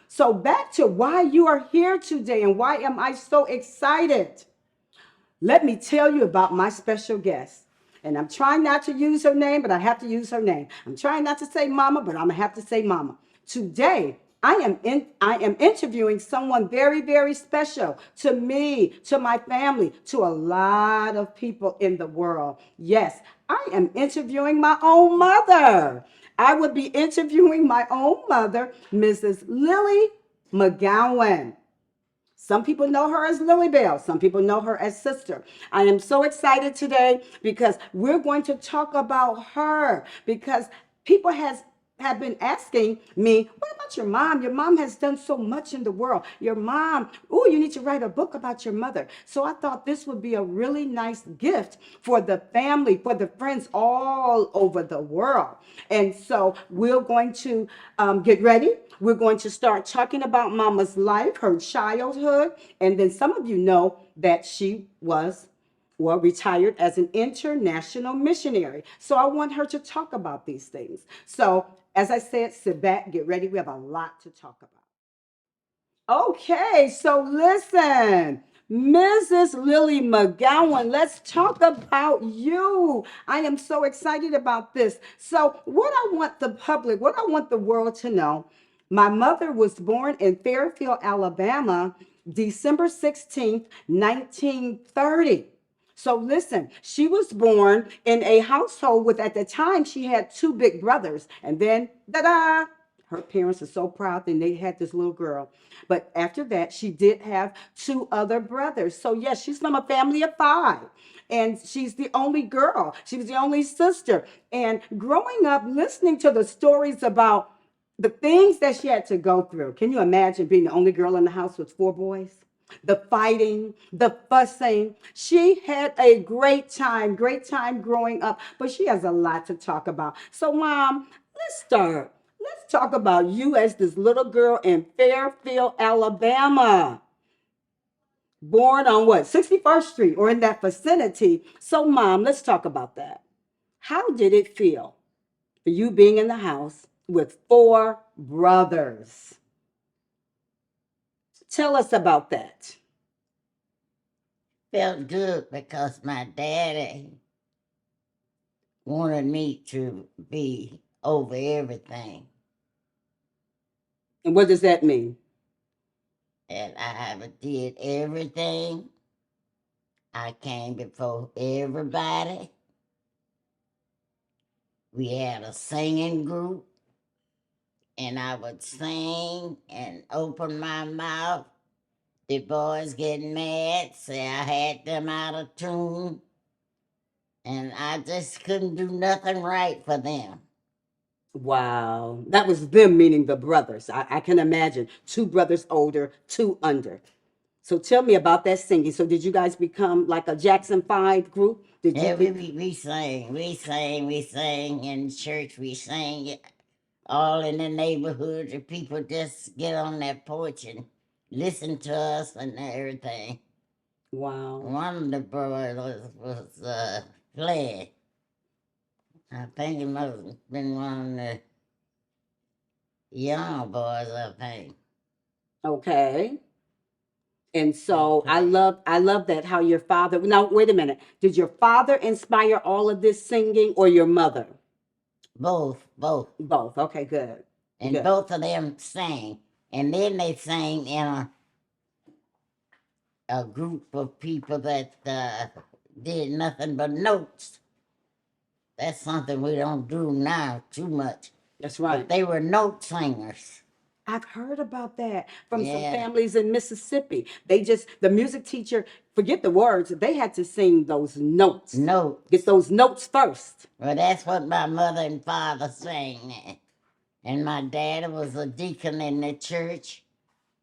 So back to why you are here today and why am I so excited? Let me tell you about my special guest. And I'm trying not to use her name, but I have to use her name. I'm trying not to say mama, but I'm gonna have to say mama. Today, I am interviewing someone very, very special to me, to my family, to a lot of people in the world. Yes, I am interviewing my own mother. I would be interviewing my own mother, Mrs. Lillie McGowan. Some people know her as Lillie Bell. Some people know her as sister. I am so excited today because we're going to talk about her because people have been asking me, what about your mom? Your mom has done so much in the world. Your mom, oh, you need to write a book about your mother. So I thought this would be a really nice gift for the family, for the friends all over the world. And so we're going to get ready. We're going to start talking about Mama's life, her childhood, and then some of you know that she was retired as an international missionary. So I want her to talk about these things. So as I said, sit back, get ready. We have a lot to talk about. Okay, so listen, Mrs. Lillie McGowan, let's talk about you. I am so excited about this. So, what I want the public, what I want the world to know, my mother was born in Fairfield, Alabama, December 16th, 1930. So listen, she was born in a household with, at the time, she had two big brothers. And then, da-da, her parents are so proud that they had this little girl. But after that, she did have two other brothers. So yes, she's from a family of five. And she's the only girl. She was the only sister. And growing up, listening to the stories about the things that she had to go through. Can you imagine being the only girl in the house with four boys? The fighting, the fussing. She had a great time growing up, but she has a lot to talk about. So, Mom, let's start. Let's talk about you as this little girl in Fairfield, Alabama, born on what, 61st Street or in that vicinity. So, Mom, let's talk about that. How did it feel for you being in the house with four brothers? Tell us about that. Felt good because my daddy wanted me to be over everything. And what does that mean? And I did everything. I came before everybody. We had a singing group, and I would sing and open my mouth. The boys getting mad, say I had them out of tune, and I just couldn't do nothing right for them. Wow. That was them, meaning the brothers. I can imagine. Two brothers older, two under. So tell me about that singing. So did you guys become like a Jackson 5 group? Did you Yeah, be we sang in church, we sang all in the neighborhood. The people just get on that porch and listen to us and everything. wow. One of the boys was playing. I think it must have been one of the young boys, I think. Okay. And He so played. I love that how your father, now wait a minute. Did your father inspire all of this singing or your mother? Both. Both. Okay, good. And Good. both of them sang. And then they sang in a group of people that did nothing but notes. That's something we don't do now too much. That's But right. they were note singers. I've heard about that from some Yeah, families in Mississippi. They just, the music teacher, forget the words, they had to sing those notes. Get notes. those notes first. Well, that's what my mother and father sang. And my dad was a deacon in the church.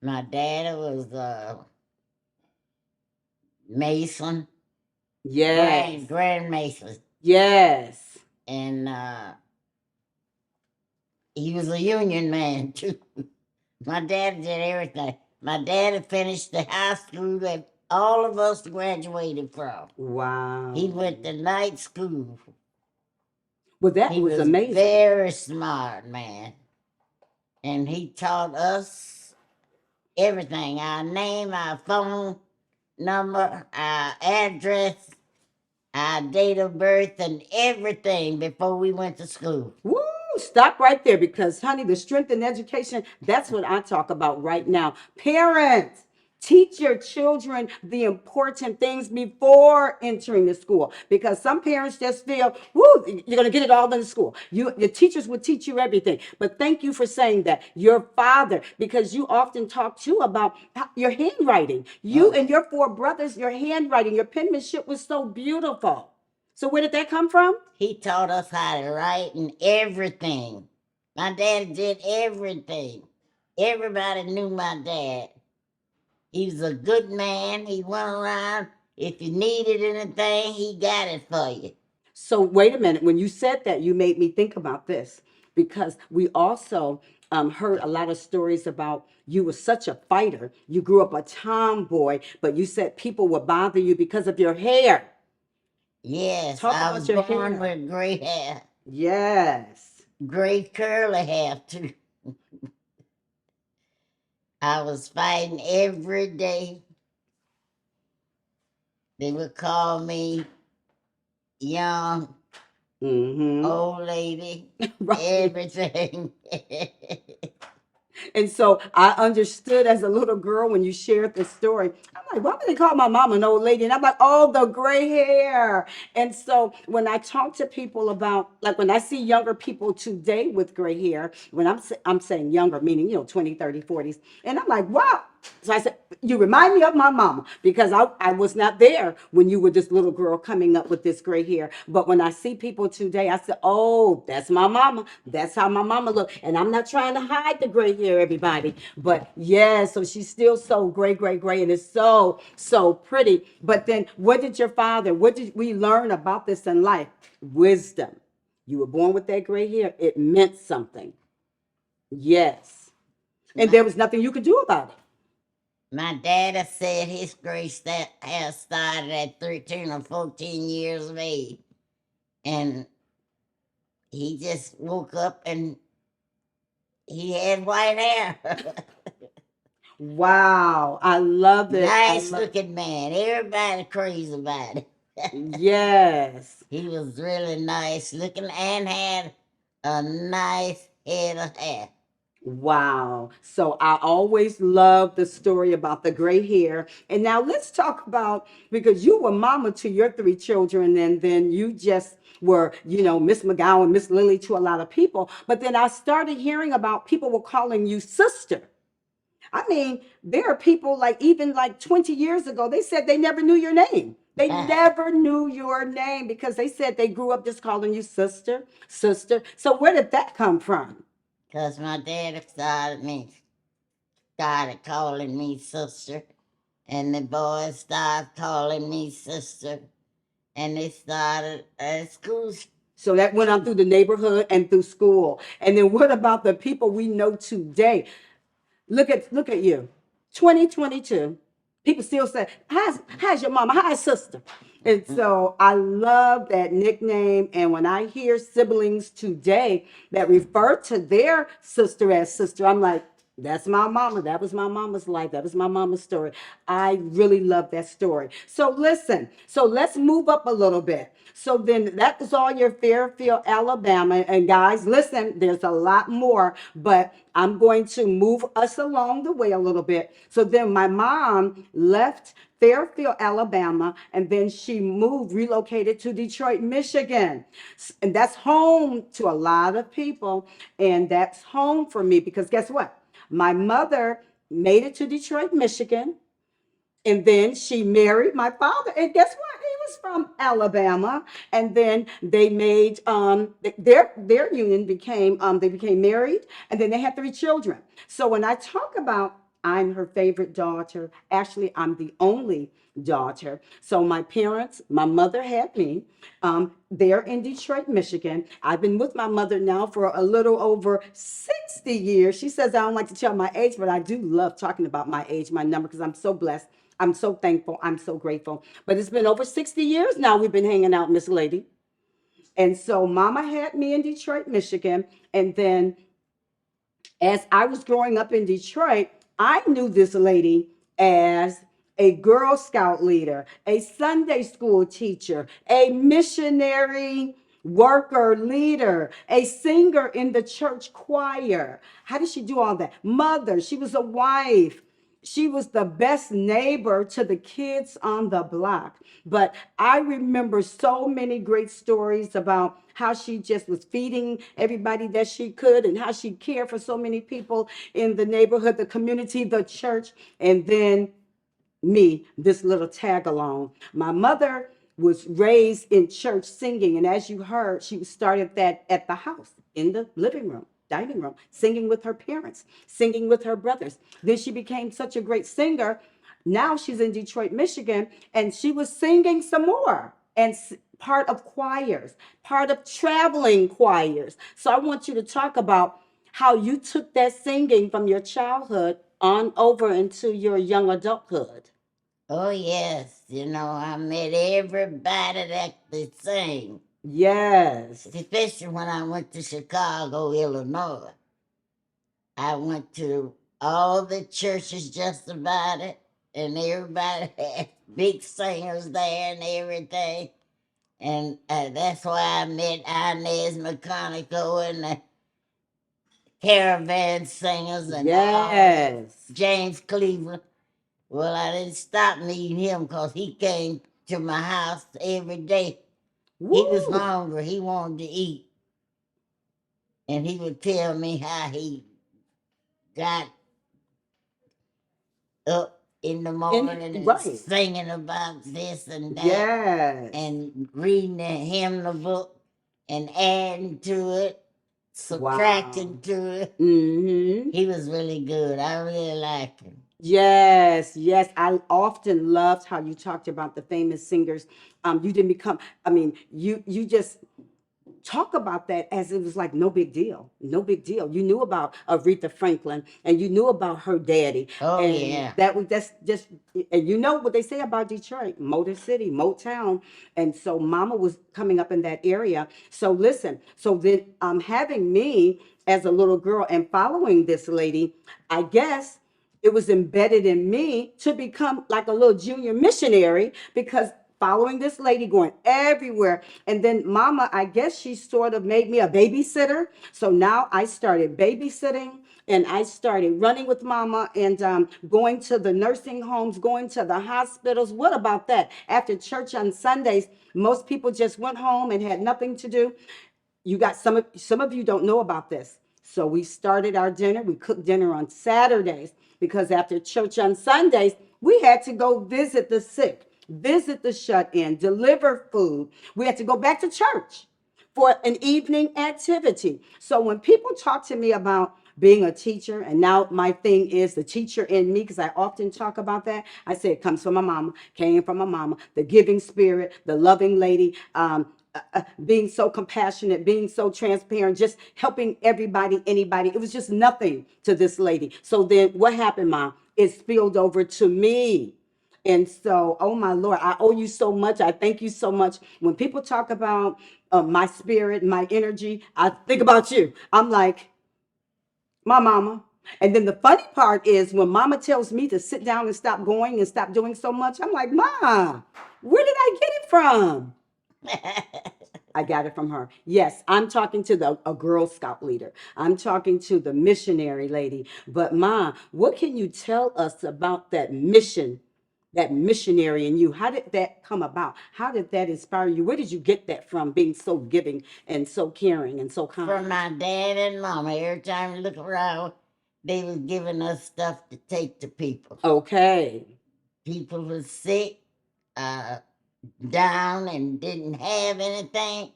My dad was a mason, Yes. grand mason. Yes. And he was a union man, too. My dad did everything. My dad had finished the high school that all of us graduated from. Wow. He went to night school. Well, that He was was amazing. very smart man. And he taught us everything, our name, our phone number, our address, our date of birth, and everything before we went to school. Woo! Stop right there because, honey, the strength in education, that's what I talk about right now. Parents, teach your children the important things before entering the school because some parents just feel, woo, you're going to get it all in the school. Your teachers will teach you everything. But thank you for saying that. Your father, because you often talk too about your handwriting. You Oh, and your four brothers, your handwriting, your penmanship was so beautiful. So where did that come from? he taught us how to write and everything. My dad did everything. Everybody knew my dad. He was a good man. He went around. If you needed anything, he got it for you. So wait a minute. When you said that, you made me think about this because we also heard a lot of stories about you were such a fighter. You grew up a tomboy, but you said people would bother you because of your hair. Yes, Talk I was about your born hair. with gray hair, Yes. gray curly hair too. I was fighting every day. They would call me young, Mm-hmm. old lady, Right. everything. And so I understood as a little girl when you shared this story. I'm like, why would they call my mom an old lady? And I'm like, oh, the gray hair. And so when I talk to people about, like when I see younger people today with gray hair, when I'm saying younger, meaning, 20, 30, 40s, and I'm like, wow. So I said, you remind me of my mama because I was not there when you were this little girl coming up with this gray hair. But when I see people today, I said, oh, that's my mama. That's how my mama looked. And I'm not trying to hide the gray hair, everybody. But yeah, so she's still so gray, gray, gray. And it's so, so pretty. But then what did we learn about this in life? Wisdom. You were born with that gray hair. It meant something. Yes. And my, there was nothing you could do about it. my daddy said his gray hair started at 13 or 14 years of age. And he just woke up and he had white hair. Wow, I love it. I Nice love looking man. Everybody crazy about it. Yes. He was really nice looking and had a nice head of hair. Wow. So I always love the story about the gray hair. And now let's talk about because you were mama to your three children, and then you just were, Miss McGowan, Miss Lillie to a lot of people. But then I started hearing about people were calling you sister. I mean, there are people like even like 20 years ago, they said they never knew your name. They never knew your name because they said they grew up just calling you sister, sister. So where did that come from? Because my daddy started calling me sister. And the boys started calling me sister. And they started at school. So that went on through the neighborhood and through school. And then what about the people we know today? Look at you. 2022. People still say, how's your mama? How's sister? And so I love that nickname. And when I hear siblings today that refer to their sister as sister, I'm like, that's my mama. That was my mama's life. That was my mama's story. I really love that story. So listen, so let's move up a little bit. So then that was all your Fairfield, Alabama. And guys, listen, there's a lot more, but I'm going to move us along the way a little bit. So then my mom left Fairfield, Alabama, and then she relocated to Detroit, Michigan. And that's home to a lot of people. And that's home for me because guess what? My mother made it to Detroit, Michigan. And then she married my father. And guess what? He was from Alabama. And then they made their union became they became married and then they had three children. So when I talk about I'm her favorite daughter, actually I'm the only daughter. So my parents, my mother had me. They're in Detroit, Michigan. I've been with my mother now for a little over 60 years. She says I don't like to tell my age, but I do love talking about my age, my number, because I'm so blessed. I'm so thankful. I'm so grateful. But it's been over 60 years now we've been hanging out, Miss Lady. And so Mama had me in Detroit, Michigan. And then as I was growing up in Detroit, I knew this lady as a Girl Scout leader, a Sunday school teacher, a missionary worker leader, a singer in the church choir. How did she do all that? Mother, she was a wife. She was the best neighbor to the kids on the block. But I remember so many great stories about how she just was feeding everybody that she could and how she cared for so many people in the neighborhood, the community, the church. And then me, this little tag along. My mother was raised in church singing, and as you heard, she started that at the house, in the living room, dining room, singing with her parents, singing with her brothers. Then she became such a great singer. Now she's in Detroit, Michigan, and she was singing some more and part of choirs, part of traveling choirs. So I want you to talk about how you took that singing from your childhood on over into your young adulthood. Oh, yes. You know, I met everybody that could sing, Yes. especially when I went to Chicago, Illinois. I went to all the churches just about it, and everybody had big singers there and everything. And that's why I met Inez McConico and the Caravan Singers and all that. Yes. James Cleveland. Well, I didn't stop meeting him because he came to my house every day. He was Woo. hungry. He wanted to eat. And he would tell me how he got up in the morning and Right. singing about this and that Yes. and reading the hymnal book and adding to it, subtracting Wow. to it. Mm-hmm. He was really good. I really liked him. Yes, yes. I often loved how you talked about the famous singers. You didn't become, I mean, you just talk about that as it was like no big deal, no big deal. You knew about Aretha Franklin and you knew about her daddy, Oh, and yeah. that's just, and you know what they say about Detroit, Motor City, Motown, and so Mama was coming up in that area. So listen, so then having me as a little girl and following this lady, I guess it was embedded in me to become like a little junior missionary because following this lady going everywhere. And then mama, I guess she sort of made me a babysitter. So now I started babysitting and I started running with mama and going to the nursing homes, going to the hospitals. What about that? After church on Sundays, most people just went home and had nothing to do. You got some of you don't know about this. So we started our dinner. We cooked dinner on Saturdays because after church on Sundays, we had to go visit the sick, visit the shut in, deliver food. We had to go back to church for an evening activity. So when people talk to me about being a teacher, and now my thing is the teacher in me, because I often talk about that. I say it comes from my mama, came from my mama, the giving spirit, the loving lady, being so compassionate, being so transparent, just helping everybody, anybody. It was just nothing to this lady. So then what happened, Mom? It spilled over to me. And so, oh my Lord, I owe you so much. I thank you so much. When people talk about my spirit, my energy, I think about you. I'm like, my mama. And then the funny part is when mama tells me to sit down and stop going and stop doing so much, I'm like, Ma, where did I get it from? I got it from her. Yes, I'm talking to a Girl Scout leader. I'm talking to the missionary lady. But Ma, what can you tell us about that mission, that missionary in you? How did that come about? How did that inspire you? Where did you get that from, being so giving and so caring and so kind? From my dad and mama. Every time you look around, they was giving us stuff to take to people. Okay. People was sick, down and didn't have anything.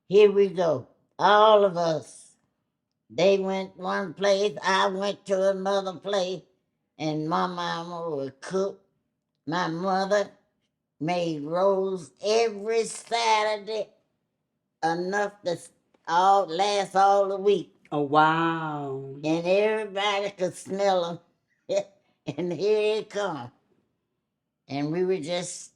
Here we go. All of us. They went one place, I went to another place, and my mama would cook. My mother made rolls every Saturday, enough to last all the week. Oh, wow. And everybody could smell them. And here it come. And we would just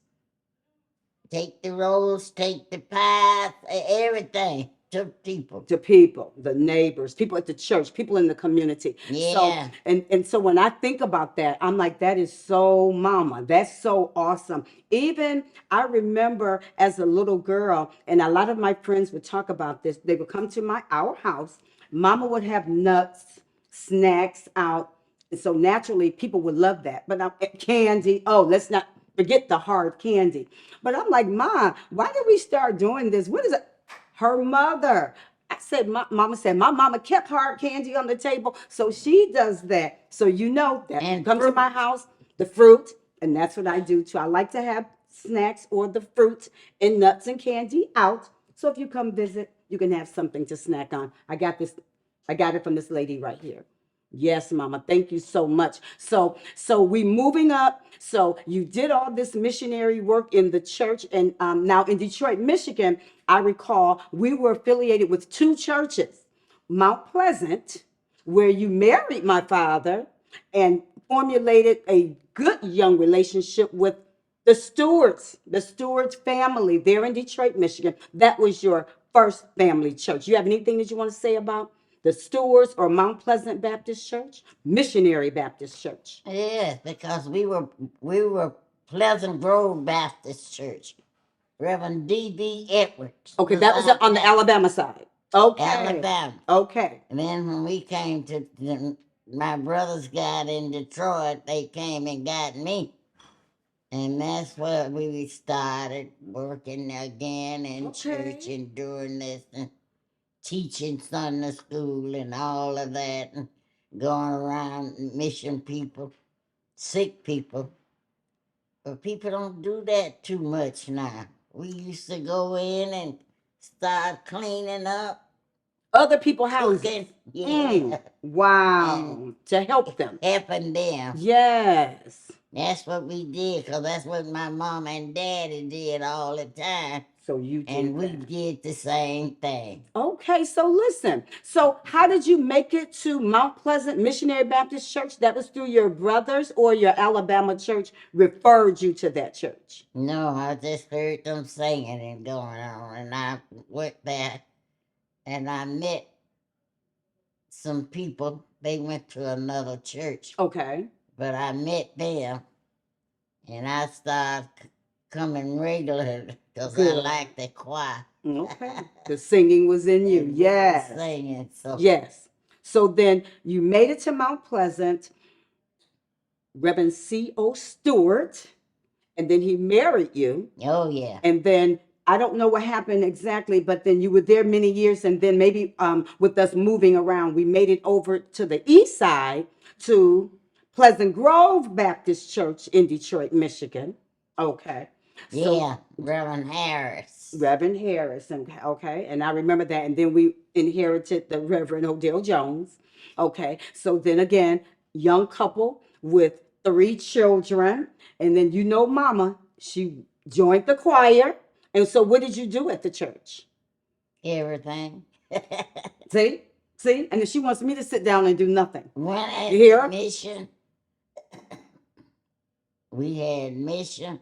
take the rolls, take the pies, everything. to people. To people, the neighbors, people at the church, people in the community. So, Yeah. and so when I think about that, I'm like, that is so mama. That's so awesome. Even I remember as a little girl, and a lot of my friends would talk about this. They would come to our house. Mama would have nuts, snacks out. And so naturally, people would love that. But candy, oh, let's not forget the hard candy. But I'm like, Ma, why did we start doing this? What is it? Her mother. I said, Mama said, my mama kept hard candy on the table. So she does that. So you know that you And come to my fruit. house, the fruit, and that's what I do too. I like to have snacks or the fruit and nuts and candy out. So if you come visit, you can have something to snack on. I got it from this lady right here. Yes, Mama. Thank you so much. So we moving up. So you did all this missionary work in the church, and now in Detroit, Michigan, I recall we were affiliated with two churches, Mount Pleasant, where you married my father, and formulated a good young relationship with the Stewarts family there in Detroit, Michigan. That was your first family church. You have anything that you want to say about the Stewarts or Mount Pleasant Baptist Church? Missionary Baptist Church. Yes, because we were Pleasant Grove Baptist Church. Reverend D.B. Edwards Okay, was that was our on the pastor. Alabama side. Okay. Alabama. Okay. And then when we came my brothers got in Detroit, they came and got me. And that's where we started working again in church Okay. and doing this and teaching Sunday school and all of that and going around mission people, sick people. But people don't do that too much now. We used to go in and start cleaning up, Other people houses. cooking, yeah, and Wow. To help them. helping them. Yes. That's what we did, 'cause that's what my mom and daddy did all the time. So you And did we that. did the same thing. Okay, so listen. So how did you make it to Mount Pleasant Missionary Baptist Church? That was through your brothers, or your Alabama church referred you to that church? No, I just heard them singing and going on, and I went there and I met some people. They went to another church, Okay. but I met them and I started coming regular because I Good. liked the choir. Okay. The singing was in you. And Yes. singing. So Yes. So then you made it to Mount Pleasant, Reverend C.O. Stewart, and then he married you. oh yeah. And then I don't know what happened exactly, but then you were there many years, and then maybe with us moving around, we made it over to the east side to Pleasant Grove Baptist Church in Detroit, Michigan. Okay. So Yeah, Reverend Harris. Reverend Harris, and okay, and I remember that. And then we inherited the Reverend Odell Jones. Okay, so then again, young couple with three children, and then Mama, she joined the choir. And so, what did you do at the church? Everything. See, see, and then she wants me to sit down and do nothing. Went at You hear her? mission. We had mission,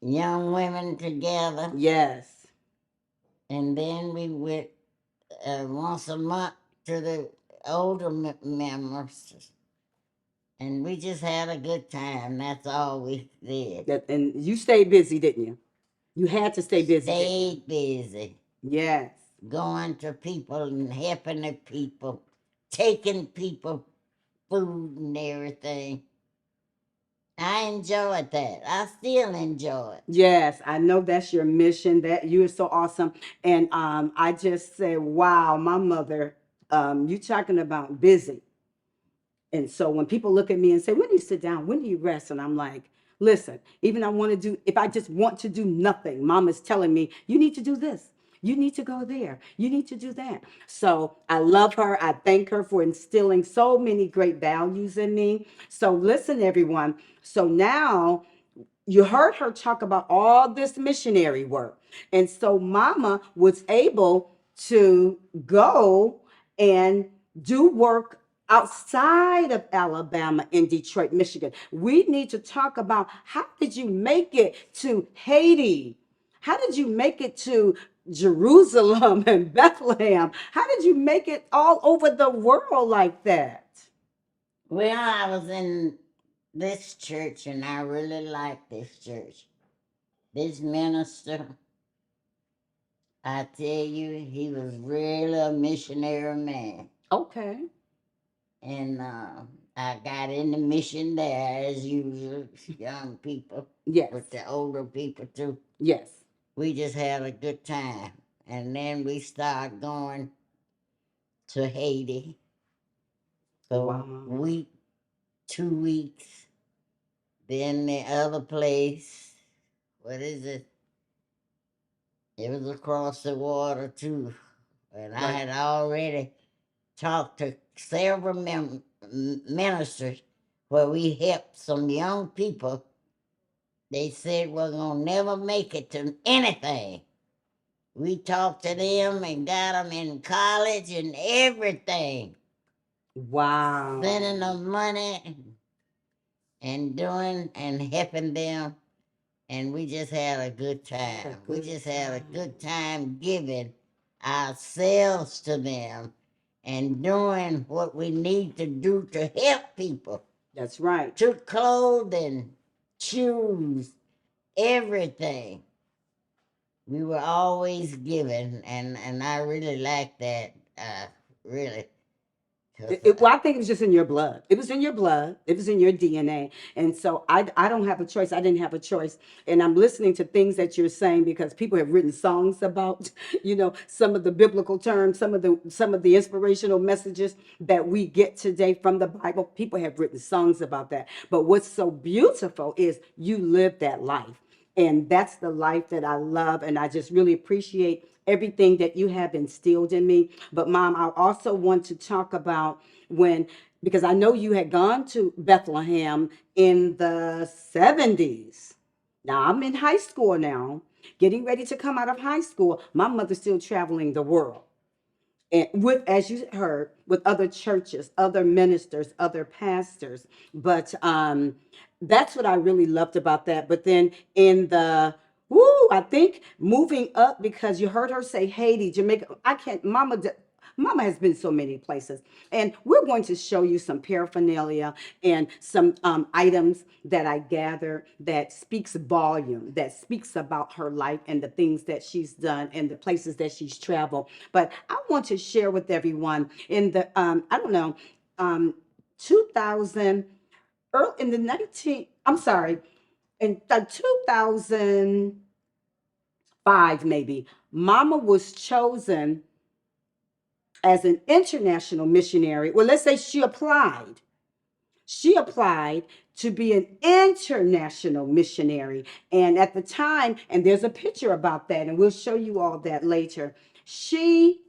young women together, Yes. and then we went once a month to the older members, and we just had a good time. That's all we did. That, and you stayed busy, didn't you? You had to stay busy. Stayed busy, Yes. going to people and helping the people, taking people food and everything. I enjoyed that. I still enjoy it. Yes, I know that's your mission. That you are so awesome. And I just say, wow, my mother, you talking about busy. And so when people look at me and say, when do you sit down? When do you rest? And I'm like, listen, even I want to do, if I just want to do nothing, mom is telling me, you need to do this. You need to go there. You need to do that. So I love her. I thank her for instilling so many great values in me. So listen, everyone. So now you heard her talk about all this missionary work. And so mama was able to go and do work outside of Alabama in Detroit, Michigan. We need to talk about, how did you make it to Haiti? How did you make it to Jerusalem and Bethlehem. How did you make it all over the world like that? Well, I was in this church and I really liked this church. This minister, I tell you, he was really a missionary man. Okay. And I got in the mission there as usual, young people, Yes. with the older people too. Yes. We just had a good time. And then we started going to Haiti for Wow. a week, 2 weeks. Then the other place, what is it? It was across the water too. And I Right. had already talked to several ministers where we helped some young people. They said we're going to never make it to anything. We talked to them and got them in college and everything. Wow. Sending them money and doing and helping them. And we just had a good time. We just had a good time giving ourselves to them and doing what we need to do to help people. That's right. To clothing, shoes, everything. We were always giving, and I really liked that, really. Well, I think it was just in your blood. It was in your blood. It was in your DNA. And so I don't have a choice. I didn't have a choice. And I'm listening to things that you're saying because people have written songs about, some of the biblical terms, some of the inspirational messages that we get today from the Bible. People have written songs about that. But what's so beautiful is you live that life. And that's the life that I love. And I just really appreciate everything that you have instilled in me. But, Mom, I also want to talk about because I know you had gone to Bethlehem in the 70s. Now, I'm in high school now, getting ready to come out of high school. My mother's still traveling the world, and with, as you heard, with other churches, other ministers, other pastors. But that's what I really loved about that. But then in the I think moving up, because you heard her say Haiti, Jamaica. I can't, Mama has been so many places. And we're going to show you some paraphernalia and some items that I gather that speaks volume, that speaks about her life and the things that she's done and the places that she's traveled. But I want to share with everyone in the, I don't know, 2000, early in the 19, I'm sorry, in the 2005 maybe, Mama was chosen as an international missionary. Well, let's say she applied. She applied to be an international missionary. And at the time, and there's a picture about that, and we'll show you all that later. She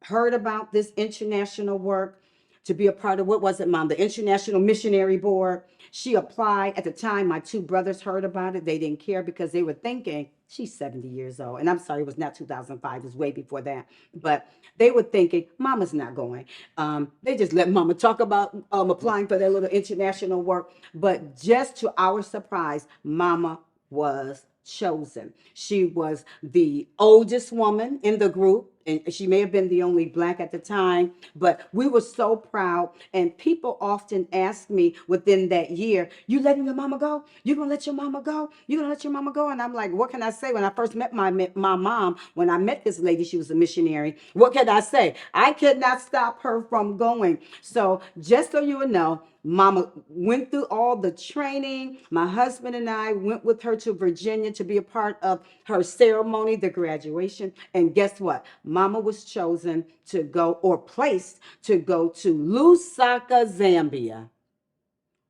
heard about this international work to be a part of, what was it, Mom? The International Missionary Board. She applied. At the time, my two brothers heard about it. They didn't care because they were thinking, she's 70 years old. And I'm sorry, it was not 2005. It was way before that. But they were thinking, Mama's not going. They just let Mama talk about applying for their little international work. But just to our surprise, Mama was chosen. She was the oldest woman in the group, and she may have been the only Black at the time, but we were so proud. And people often ask me within that year, you letting your mama go? You gonna let your mama go? You gonna let your mama go? And I'm like, what can I say? When I first met my mom, when I met this lady, she was a missionary. What can I say? I could not stop her from going. So just so you know, Mama went through all the training. My husband and I went with her to Virginia to be a part of her ceremony, the graduation. And guess what? Mama was chosen to go, or placed to go, to Lusaka, Zambia.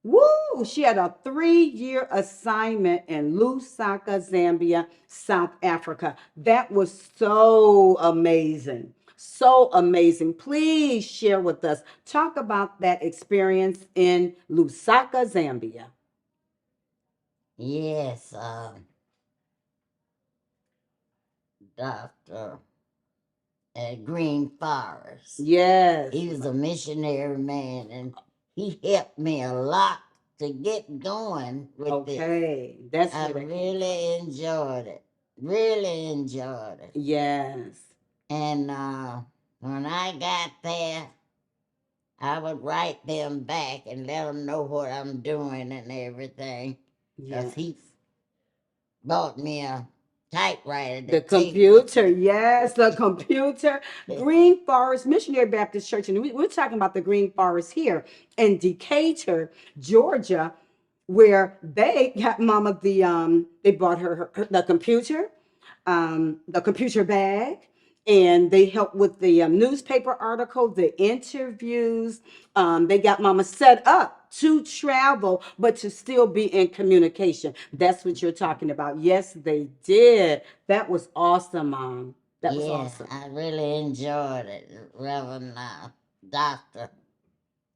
Woo! She had a 3-year assignment in Lusaka, Zambia, South Africa. That was so amazing. So amazing. Please share with us. Talk about that experience in Lusaka, Zambia. Yes, Dr. Green Forest. Yes. He was a missionary man, and he helped me a lot to get going with this. Okay. That's I what really enjoyed it. really enjoyed it. Yes. And when I got there, I would write them back and let them know what I'm doing and everything. Because Yes. he bought me a typewriter. The computer, yes, the computer. Green Forest Missionary Baptist Church, and we're talking about the Green Forest here in Decatur, Georgia, where they got Mama they bought her the computer bag, and they helped with the newspaper article, the interviews. They got Mama set up to travel, but to still be in communication. That's what you're talking about. Yes, they did. That was awesome, Mom. That was Yeah, awesome. I really enjoyed it, Reverend Doctor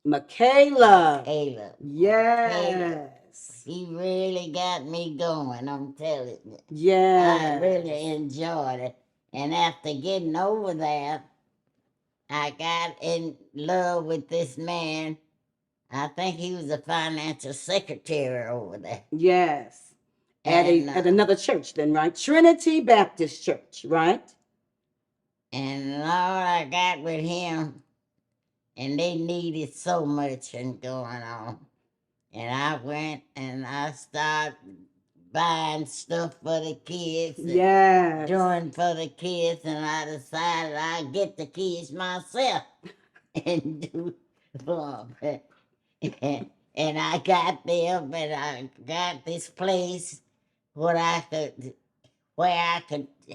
Michaela. Caleb. Caleb, Yes. he really got me going, I'm telling you. I Yes. really enjoyed it. And after getting over there, I got in love with this man. I think he was a financial secretary over there. Yes. And At another church then, right? Trinity Baptist Church, right? and Lord, I got with him, and they needed so much and going on. And I went and I started buying stuff for the kids, Yes. doing for the kids, and I decided I'd get the kids myself and do for them. And I got them, and I got this place where I could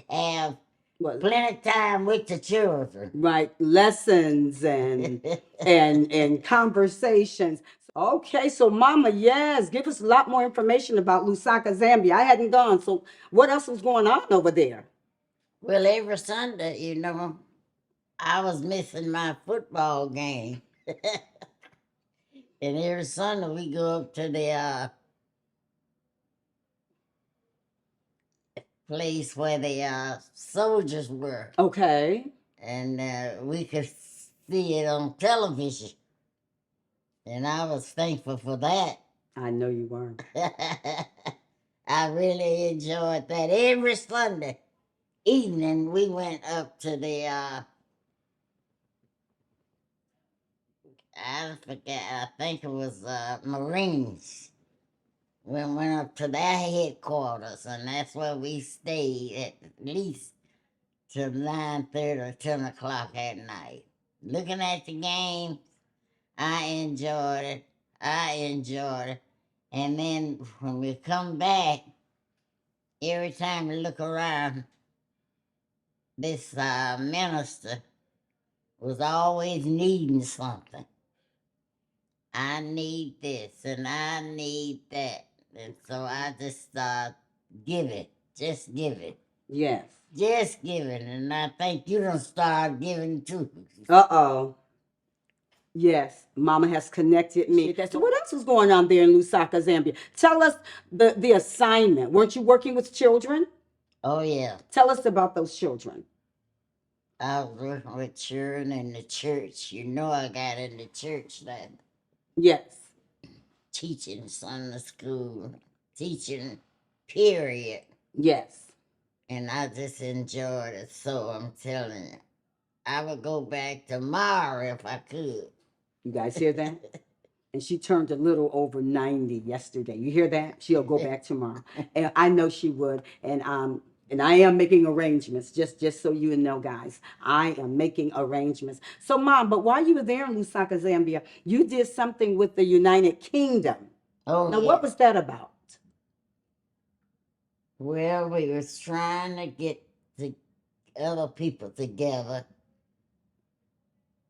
have What? plenty of time with the children. Right. Lessons and conversations. Okay, so Mama, yes, give us a lot more information about Lusaka, Zambia. I hadn't gone, so what else was going on over there? Well, every Sunday, I was missing my football game. And every Sunday we go up to the place where the soldiers were. Okay. And we could see it on television. And I was thankful for that. I know you were. I really enjoyed that. Every Sunday evening we went up to the I forget, I think it was Marines. We went up to their headquarters, and that's where we stayed at least till 9:30 or 10 o'clock at night. Looking at the game, I enjoyed it. I enjoyed it. And then when we come back, every time we look around, this minister was always needing something. I need this and I need that. And so I just start give it. Just give it. Yes. Just give it. And I think you don't start giving too. Uh-oh. Yes, Mama has connected me. So what else was going on there in Lusaka, Zambia? Tell us the assignment. Weren't you working with children? Oh, yeah. Tell us about those children. I was working with children in the church. I got in the church then. Yes. Teaching Sunday school. Teaching, period. Yes. And I just enjoyed it. So I'm telling you, I would go back tomorrow if I could. You guys hear that? And she turned a little over 90 yesterday. You hear that? She'll go back tomorrow. And I know she would. And I am making arrangements, just so you know, guys. I am making arrangements. So, Mom, but while you were there in Lusaka, Zambia, you did something with the United Kingdom. Oh, now, yeah. what was that about? Well, we was trying to get the other people together.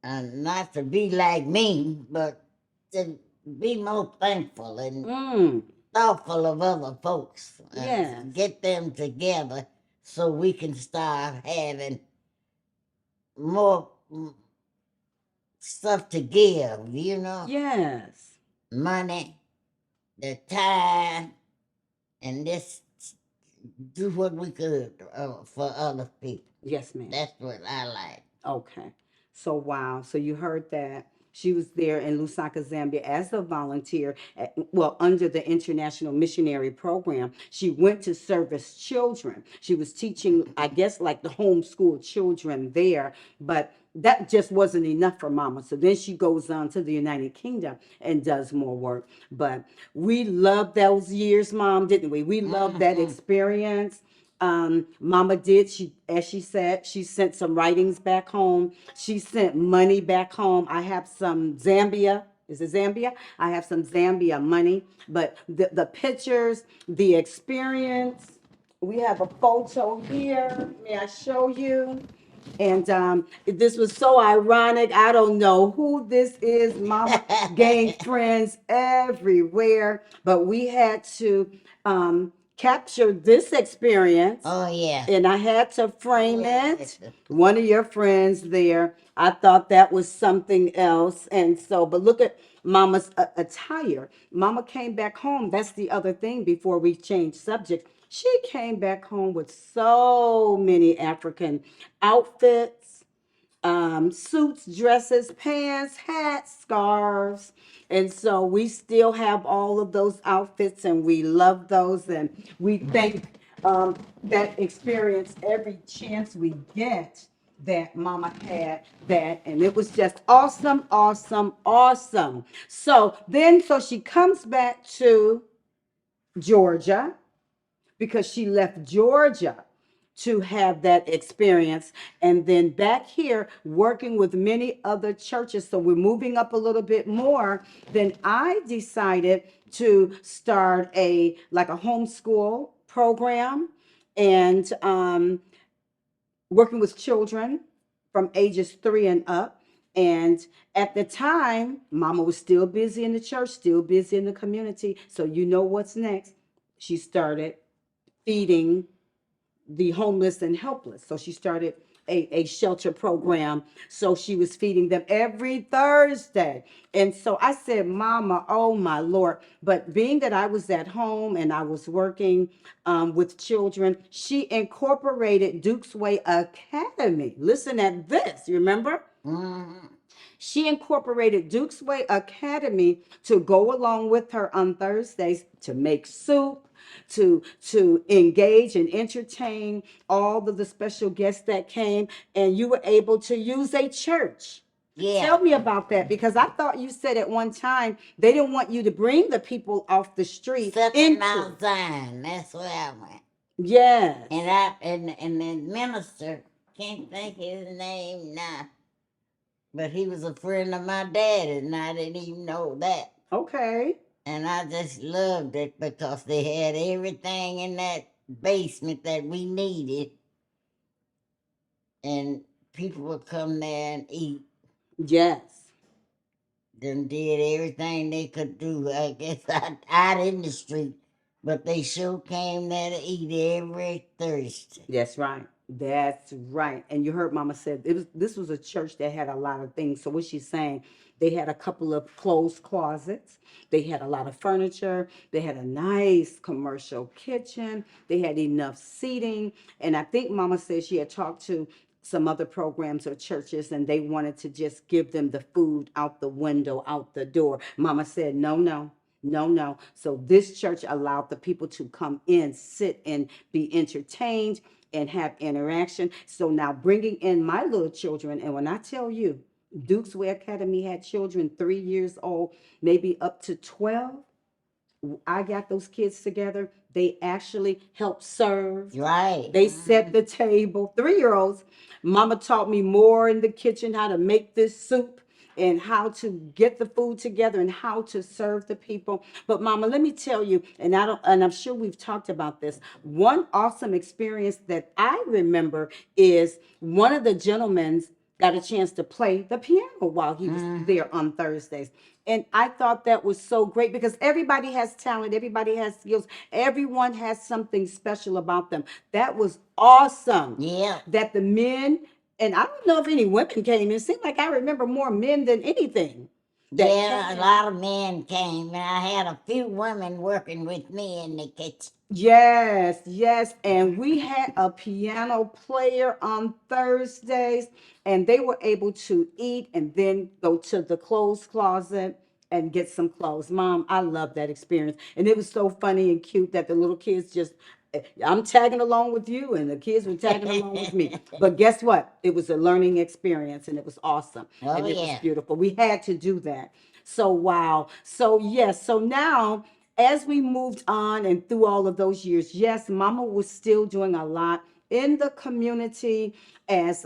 And not to be like me, but to be more thankful and thoughtful of other folks. Yes. Get them together so we can start having more stuff to give, Yes. Money, the time, and just do what we could for other people. Yes, ma'am. That's what I like. Okay. So, wow. So you heard that. She was there in Lusaka, Zambia as a volunteer, under the International Missionary Program. She went to service children. She was teaching, I guess, like the homeschool children there, but that just wasn't enough for Mama. So then she goes on to the United Kingdom and does more work. But we loved those years, Mom, didn't we? We loved that Mm-hmm. experience. Mama did, as she said, she sent some writings back home. She sent money back home. I have some Zambia. Is it Zambia? I have some Zambia money, but the pictures, the experience, we have a photo here. May I show you? And this was so ironic. I don't know who this is. Mama gained friends everywhere, but we had to capture this experience, Oh yeah. and I had to frame Yes. it. One of your friends there, I thought that was something else. And so, but look at Mama's attire. Mama came back home. That's the other thing before we change subject. She came back home with so many African outfits, suits, dresses, pants, hats, scarves. And so we still have all of those outfits and we love those. And we thank that experience every chance we get that Mama had that. And it was just awesome, awesome, awesome. So she comes back to Georgia because she left Georgia to have that experience. And then back here, working with many other churches. So we're moving up a little bit more. Then I decided to start a homeschool program and working with children from ages 3 and up. And at the time, Mama was still busy in the church, still busy in the community. So you know what's next? She started feeding the homeless and helpless. So she started a shelter program. So she was feeding them every Thursday. And so I said, Mama, oh my Lord. But being that I was at home and I was working with children, she incorporated Duke's Way Academy. Listen at this, you remember? Mm-hmm. She incorporated Duke's Way Academy to go along with her on Thursdays to make soup, to engage and entertain all of the special guests that came, and you were able to use a church. Yeah. Tell me about that because I thought you said at one time they didn't want you to bring the people off the street Second into. Mount Zion. That's where I went. Yes. And the minister, can't think his name now, but he was a friend of my daddy, and I didn't even know that. Okay. And I just loved it because they had everything in that basement that we needed, and people would come there and eat. Yes. Them did everything they could do. I guess out in the street, but they sure came there to eat every Thursday. That's right. That's right. And you heard Mama said this was a church that had a lot of things. So what she's saying, they had a couple of closed closets. They had a lot of furniture. They had a nice commercial kitchen. They had enough seating. And I think Mama said she had talked to some other programs or churches and they wanted to just give them the food out the window, out the door. Mama said, no, no. No, no. So this church allowed the people to come in, sit and be entertained and have interaction. So now bringing in my little children, and when I tell you, Duke's Way Academy had children 3 years old, maybe up to 12. I got those kids together. They actually helped serve. Right. They set the table. 3-year-olds. Mama taught me more in the kitchen how to make this soup and how to get the food together and how to serve the people. But Mama, let me tell you, and I'm sure we've talked about this. One awesome experience that I remember is one of the gentlemen got a chance to play the piano while he was there on Thursdays. And I thought that was so great because everybody has talent, everybody has skills, everyone has something special about them. That was awesome. Yeah. That the men, and I don't know if any women came in. It seemed like I remember more men than anything. that Yeah, a came. lot of men came, and I had a few women working with me in the kitchen. Yes, yes. And we had a piano player on Thursdays, and they were able to eat and then go to the clothes closet and get some clothes. Mom, I love that experience. And it was so funny and cute that the little kids just, I'm tagging along with you, and the kids were tagging along with me. But guess what? It was a learning experience, and it was awesome. Oh And it was yeah. beautiful. We had to do that. So, wow. So, yes. So now, as we moved on and through all of those years, yes, Mama was still doing a lot in the community as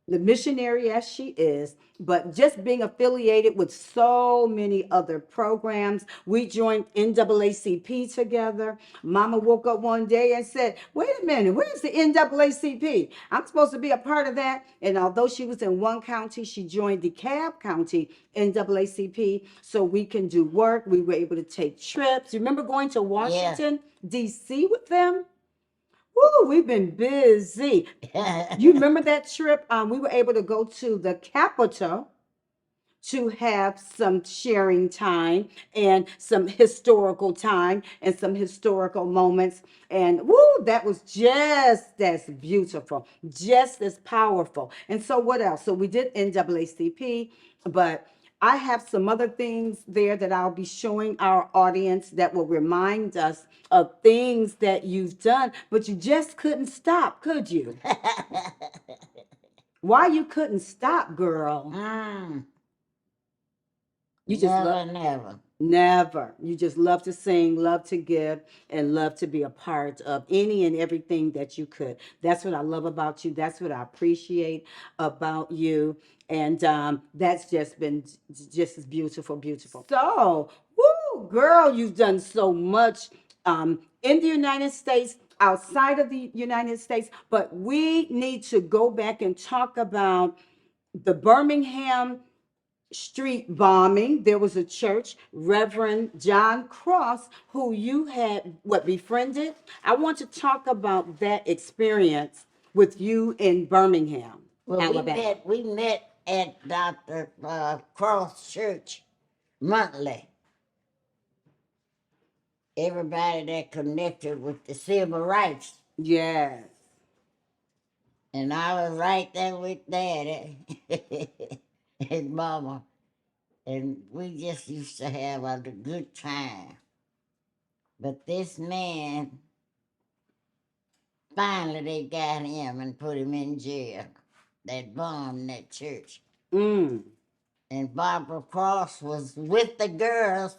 the missionary as she is, but just being affiliated with so many other programs. We joined NAACP together. Mama woke up one day and said, "Wait a minute, where's the NAACP? I'm supposed to be a part of that." And although she was in one county, she joined DeKalb County NAACP so we can do work. We were able to take trips. You remember going to Yeah. Washington, D.C. with them? Woo, we've been busy. You remember that trip? We were able to go to the Capitol to have some sharing time and some historical time and some historical moments. And woo, that was just as beautiful, just as powerful. And so, what else? So, we did NAACP, but I have some other things there that I'll be showing our audience that will remind us of things that you've done, but you just couldn't stop, could you? Why you couldn't stop, girl? mm, You just love. never. Never. You just love to sing, love to give, and love to be a part of any and everything that you could. That's what I love about you. That's what I appreciate about you. And that's just been just as beautiful, beautiful. So, woo, girl, you've done so much in the United States, outside of the United States, but we need to go back and talk about the Birmingham street bombing. There was a church, Reverend John Cross, who you had what befriended. I want to talk about that experience with you in Birmingham, Well, Alabama. we met at Dr. Cross Church monthly. Everybody that connected with the civil rights. Yes. And I was right there with Daddy and Mama. And we just used to have a good time. But this man, finally they got him and put him in jail. That bombed that church. Mm. And Barbara Cross was with the girls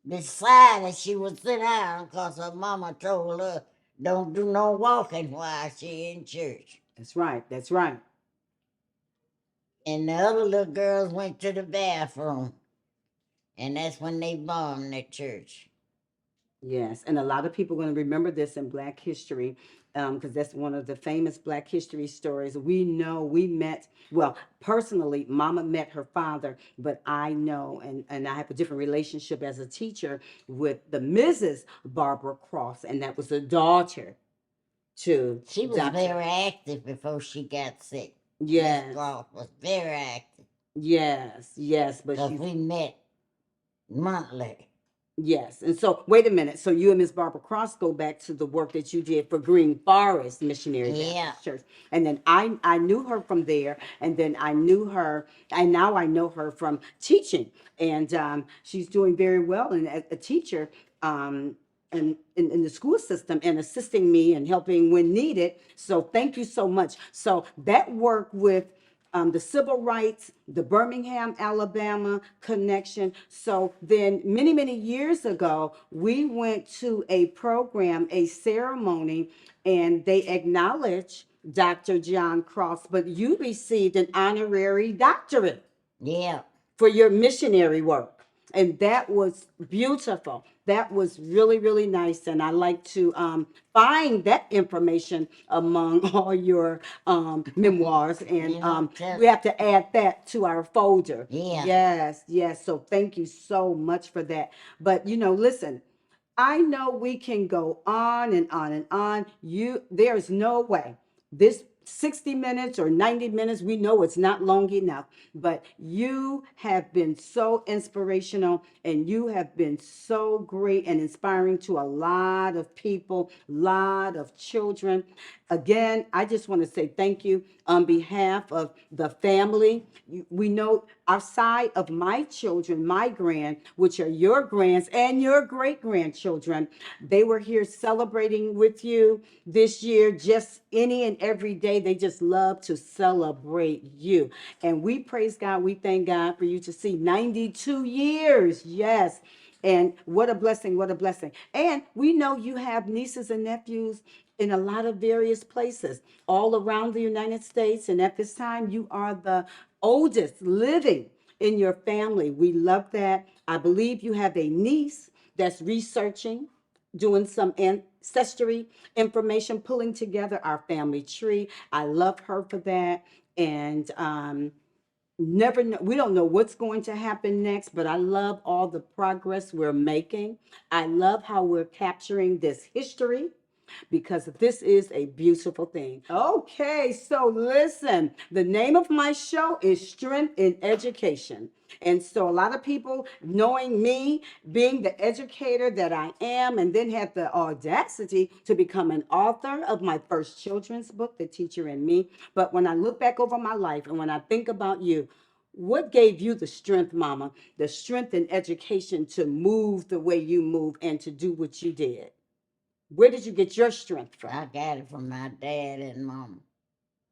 beside her. She would sit down because her mama told her, don't do no walking while she in church. That's right. That's right. And the other little girls went to the bathroom. And that's when they bombed the church. Yes, and a lot of people are going to remember this in Black history because that's one of the famous Black history stories. We know we met, well, personally, Mama met her father, but I know, and I have a different relationship as a teacher with the Mrs. Barbara Cross, and that was a daughter to She was Dr. very active before she got sick. Yes, Miss Cross was very active yes, yes, but because she. we met monthly. Yes. And so, wait a minute. So, you and Miss Barbara Cross go back to the work that you did for Green Forest Missionary Yeah. Baptist Church. And then I knew her from there. And then I knew her, and now I know her from teaching. And she's doing very well and as a teacher in the school system and assisting me and helping when needed. So, thank you so much. So, that work with the civil rights, the Birmingham, Alabama connection. So then, many, many years ago, we went to a program, a ceremony, and they acknowledged Dr. John Cross, but you received an honorary doctorate Yeah. for your missionary work. And that was beautiful. That was really, really nice. And I like to find that information among all your memoirs. And You know, we have to add that to our folder. Yeah. Yes, yes. So thank you so much for that. But, listen, I know we can go on and on and on. There's no way this 60 minutes or 90 minutes. We know it's not long enough, but you have been so inspirational and you have been so great and inspiring to a lot of people, lot of children. Again, I just want to say thank you on behalf of the family. We know outside of my children, my grand, which are your grands and your great grandchildren, they were here celebrating with you this year, just any and every day. They just love to celebrate you. And we praise God. We thank God for you to see 92 years. Yes. And what a blessing, what a blessing. And we know you have nieces and nephews in a lot of various places all around the United States. And at this time, you are the oldest living in your family. We love that. I believe you have a niece that's researching, doing some ancestry information, pulling together our family tree. I love her for that. And never know, we don't know what's going to happen next, but I love all the progress we're making. I love how we're capturing this history because this is a beautiful thing. Okay, so listen, the name of my show is Strength in Education. And so a lot of people knowing me, being the educator that I am, and then had the audacity to become an author of my first children's book, The Teacher and Me. But when I look back over my life and when I think about you, what gave you the strength, Mama, the strength in education to move the way you move and to do what you did? Where did you get your strength from? I got it from my dad and mama.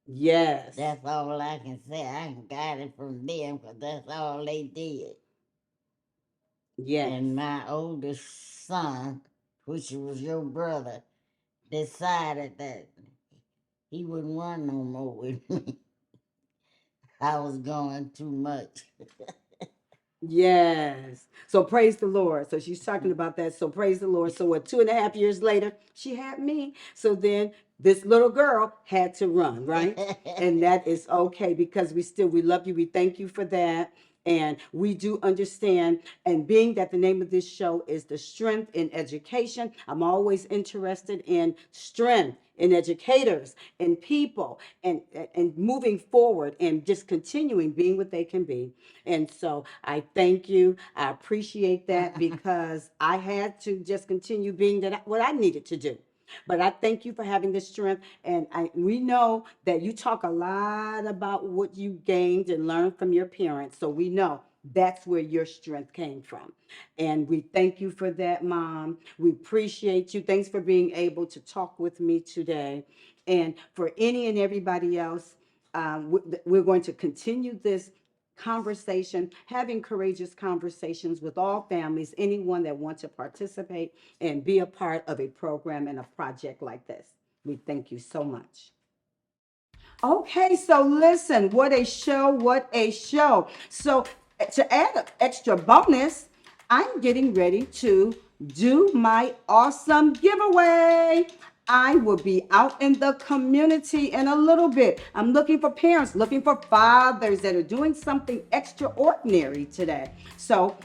Yes. That's all I can say. I got it from them because that's all they did. Yes. And my oldest son, which was your brother, decided that he wouldn't run no more with me. I was going too much. Yes. So praise the Lord. So she's talking about that. So praise the Lord. So what, 2.5 years later, she had me. So then this little girl had to run, right? And that is okay because we love you. We thank you for that. And we do understand. And being that the name of this show is The Strength in Education, I'm always interested in strength in educators and people and moving forward and just continuing being what they can be. And so I thank you. I appreciate that because I had to just continue being what I needed to do. But I thank you for having this strength. And we know that you talk a lot about what you gained and learned from your parents. So we know that's where your strength came from. And we thank you for that, Mom. We appreciate you. Thanks for being able to talk with me today. And for any and everybody else, we're going to continue this conversation, having courageous conversations with all families, anyone that wants to participate and be a part of a program and a project like this. We thank you so much. Okay, so listen, what a show, what a show. So to add an extra bonus, I'm getting ready to do my awesome giveaway. I will be out in the community in a little bit. I'm looking for parents, looking for fathers that are doing something extraordinary today. So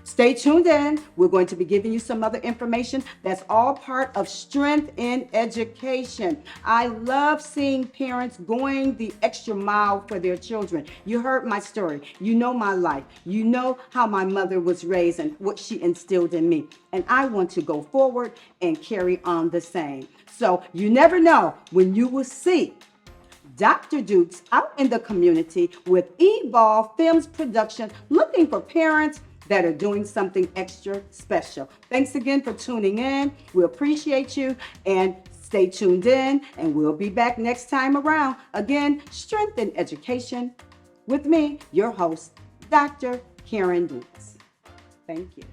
stay tuned in. We're going to be giving you some other information that's all part of Strength in Education. I love seeing parents going the extra mile for their children. You heard my story. You know my life. You know how my mother was raised and what she instilled in me. And I want to go forward and carry on the same. So you never know when you will see Dr. Dukes out in the community with Evolve Films Production looking for parents that are doing something extra special. Thanks again for tuning in. We appreciate you and stay tuned in and we'll be back next time around. Again, Strength in Education with me, your host, Dr. Karen Dukes. Thank you.